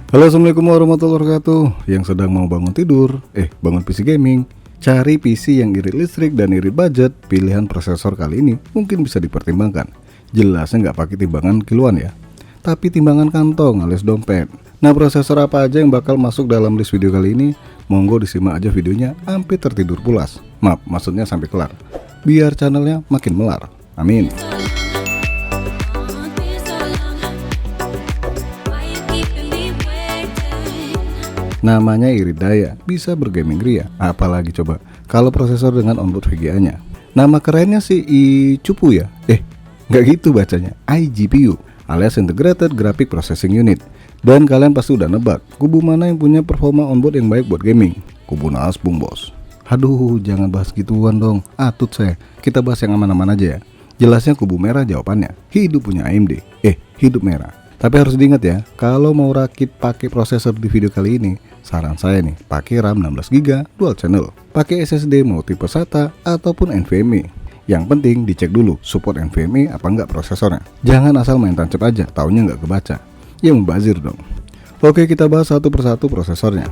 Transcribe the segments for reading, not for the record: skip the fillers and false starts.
Halo, assalamualaikum warahmatullahi wabarakatuh. Yang sedang mau bangun tidur, bangun PC gaming, cari PC yang irit listrik dan irit budget, pilihan prosesor kali ini mungkin bisa dipertimbangkan. Jelasnya nggak pakai timbangan kiloan ya, tapi timbangan kantong alias dompet. Nah, prosesor apa aja yang bakal masuk dalam list video kali ini? Monggo disimak aja videonya sampai tertidur pulas. Maaf, maksudnya sampai kelar, biar channelnya makin melar. Amin. Namanya irit daya, bisa bergaming ria, apalagi coba kalau prosesor dengan onboard VGA-nya. Nama kerennya sih iCUPU ya? Nggak gitu bacanya, iGPU alias Integrated Graphic Processing Unit. Dan kalian pasti udah nebak, kubu mana yang punya performa onboard yang baik buat gaming? Kubu Nasbung bos. Aduh, jangan bahas gituan dong, atut saya. Kita bahas yang aman-aman aja ya. Jelasnya kubu merah jawabannya, hidup punya AMD. Hidup merah. Tapi harus diingat ya, kalau mau rakit pakai prosesor di video kali ini, saran saya nih, pakai RAM 16GB dual channel, pakai SSD mau tipe SATA ataupun NVMe. Yang penting dicek dulu support NVMe apa enggak prosesornya. Jangan asal main tancap aja, taunya nggak kebaca. Ya mubazir dong. Oke, kita bahas satu persatu prosesornya.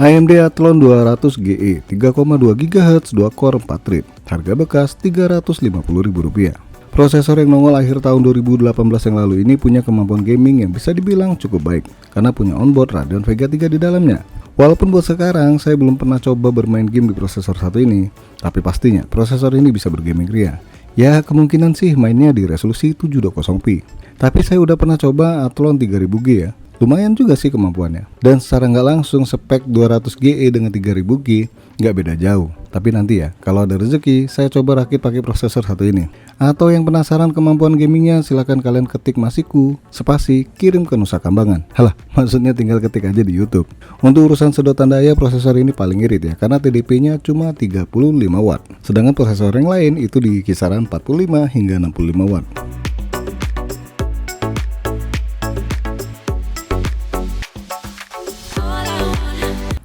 AMD Athlon 200 GE 3,2 GHz 2 core 4 thread, harga bekas Rp350.000. Prosesor yang nongol akhir tahun 2018 yang lalu ini punya kemampuan gaming yang bisa dibilang cukup baik karena punya onboard Radeon Vega 3 di dalamnya. Walaupun buat sekarang saya belum pernah coba bermain game di prosesor satu ini, tapi pastinya prosesor ini bisa bergaming ria. Ya kemungkinan sih mainnya di resolusi 720p. Tapi saya udah pernah coba Athlon 3000G ya. Lumayan juga sih kemampuannya. Dan secara nggak langsung spek 200 GE dengan 3000G nggak beda jauh. Tapi nanti ya, kalau ada rezeki, saya coba rakit pakai prosesor satu ini. Atau yang penasaran kemampuan gamingnya, silahkan kalian ketik Masiku, spasi, kirim ke Nusa Kambangan. Halah, maksudnya tinggal ketik aja di YouTube. Untuk urusan sedotan daya, prosesor ini paling irit ya, karena TDP-nya cuma 35 watt. Sedangkan prosesor yang lain itu di kisaran 45 hingga 65 watt.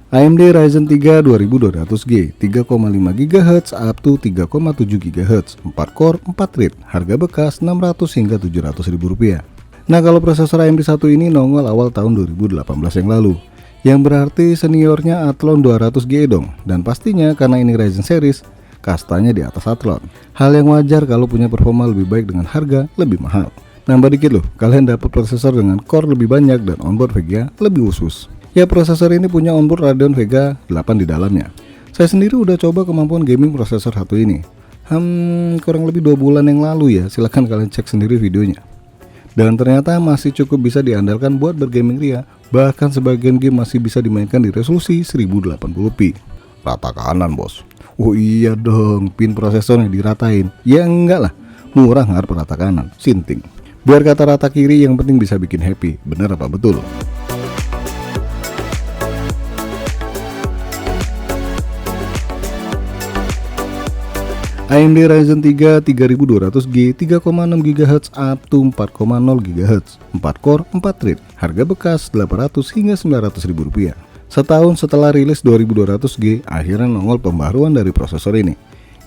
AMD Ryzen 3 2200G 3,5 GHz up to 3,7 GHz 4 core 4 thread, harga bekas Rp600 hingga Rp700.000. Nah, kalau prosesor AMD satu ini nongol awal tahun 2018 yang lalu, yang berarti seniornya Athlon 200G dong. Dan pastinya karena ini Ryzen series, kastanya di atas Athlon. Hal yang wajar kalau punya performa lebih baik dengan harga lebih mahal. Nambah dikit loh, kalian dapat prosesor dengan core lebih banyak dan onboard VGA lebih khusus. Ya, prosesor ini punya onboard Radeon Vega 8 di dalamnya. Saya sendiri udah coba kemampuan gaming prosesor satu ini. Kurang lebih 2 bulan yang lalu ya, silahkan kalian cek sendiri videonya. Dan ternyata masih cukup bisa diandalkan buat bergaming ria. Bahkan sebagian game masih bisa dimainkan di resolusi 1080p. Rata kanan bos. Oh iya dong, pin prosesornya diratain. Ya enggak lah, murah ngarep rata kanan, sinting. Biar kata rata kiri yang penting bisa bikin happy. Bener apa betul? AMD Ryzen 3 3200G 3,6 GHz up to 4,0 GHz 4 core 4 thread, harga bekas Rp800 hingga Rp900.000. Setahun setelah rilis 2200G, akhirnya nongol pembaruan dari prosesor ini.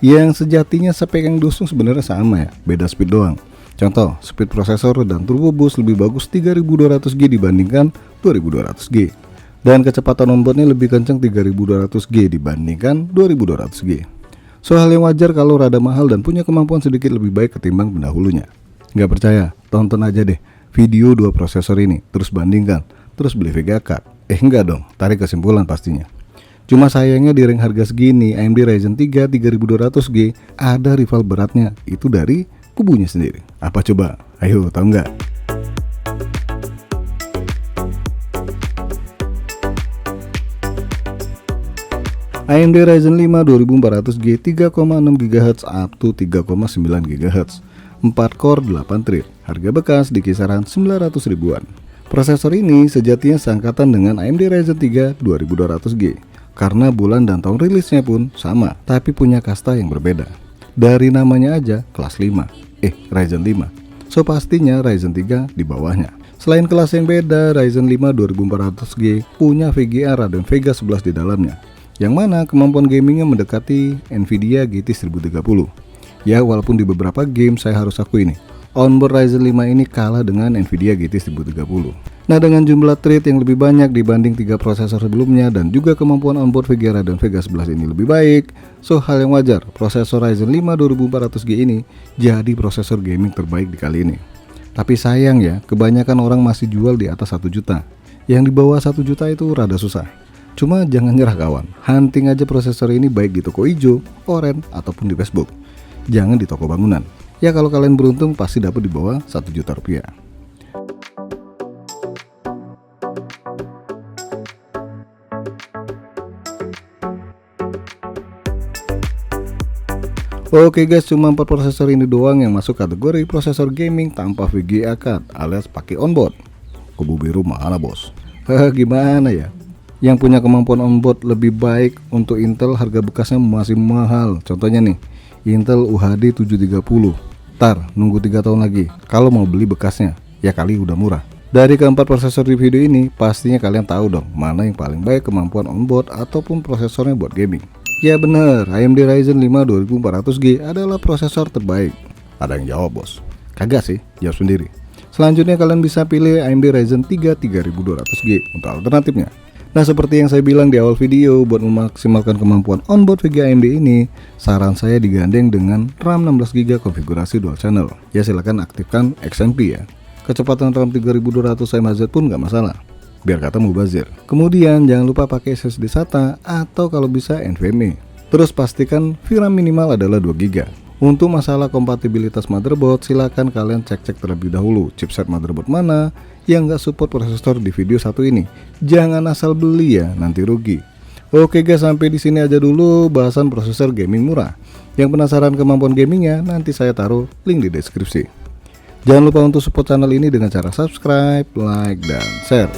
Yang sejatinya spek yang dusung sebenarnya sama ya, beda speed doang. Contoh, speed prosesor dan turbo boost lebih bagus 3200G dibandingkan 2200G. Dan kecepatan onboardnya lebih kencang 3200G dibandingkan 2200G. Soal yang wajar kalau rada mahal dan punya kemampuan sedikit lebih baik ketimbang pendahulunya. Nggak percaya? Tonton aja deh video 2 prosesor ini, terus bandingkan, terus beli VGA card. Enggak dong, tarik kesimpulan pastinya. Cuma sayangnya di rank harga segini, AMD Ryzen 3 3200G ada rival beratnya, itu dari kubunya sendiri. Apa coba? Ayo, tahu nggak? AMD Ryzen 5 2400G 3,6 GHz up to 3,9 GHz 4 core 8 thread, harga bekas di kisaran 900 ribuan. Prosesor ini sejatinya seangkatan dengan AMD Ryzen 3 2200G karena bulan dan tahun rilisnya pun sama, tapi punya kasta yang berbeda. Dari namanya aja kelas 5, Ryzen 5. So pastinya Ryzen 3 di bawahnya. Selain kelas yang beda, Ryzen 5 2400G punya VGA Radeon Vega 11 di dalamnya, yang mana kemampuan gamingnya mendekati Nvidia GT 1030. Ya walaupun di beberapa game saya harus akui nih, onboard Ryzen 5 ini kalah dengan Nvidia GT 1030. Nah dengan jumlah thread yang lebih banyak dibanding 3 prosesor sebelumnya dan juga kemampuan onboard VGA Radeon Vega 11 ini lebih baik, so hal yang wajar prosesor Ryzen 5 2400G ini jadi prosesor gaming terbaik di kali ini. Tapi sayang ya, kebanyakan orang masih jual di atas 1 juta. Yang di bawah 1 juta itu rada susah. Cuma jangan nyerah kawan, hunting aja prosesor ini baik di toko hijau, oren, ataupun di Facebook. Jangan di toko bangunan. Ya kalau kalian beruntung pasti dapat di bawah 1 juta rupiah. Oke guys, cuma 4 prosesor ini doang yang masuk kategori prosesor gaming tanpa VGA card alias pakai onboard. Kubu biru mana bos? Gimana ya? Yang punya kemampuan onboard lebih baik untuk Intel harga bekasnya masih mahal. Contohnya nih, Intel UHD 730. Tar, nunggu 3 tahun lagi. Kalau mau beli bekasnya, ya kali udah murah. Dari keempat prosesor di video ini, pastinya kalian tahu dong mana yang paling baik kemampuan onboard ataupun prosesornya buat gaming. Ya bener, AMD Ryzen 5 2400G adalah prosesor terbaik. Ada yang jawab bos? Kagak sih, jawab sendiri. Selanjutnya kalian bisa pilih AMD Ryzen 3 3200G untuk alternatifnya. Nah seperti yang saya bilang di awal video, buat memaksimalkan kemampuan onboard VGA AMD ini, saran saya digandeng dengan RAM 16GB konfigurasi dual channel. Ya silahkan aktifkan XMP ya. Kecepatan RAM 3200 mHz pun nggak masalah, biar kata mubazir. Kemudian jangan lupa pakai SSD SATA atau kalau bisa NVMe. Terus pastikan VRAM minimal adalah 2GB. Untuk masalah kompatibilitas motherboard, silahkan kalian cek-cek terlebih dahulu chipset motherboard mana yang nggak support prosesor di video satu ini. Jangan asal beli ya, nanti rugi. Oke guys, sampai di sini aja dulu bahasan prosesor gaming murah. Yang penasaran kemampuan gamingnya, nanti saya taruh link di deskripsi. Jangan lupa untuk support channel ini dengan cara subscribe, like, dan share.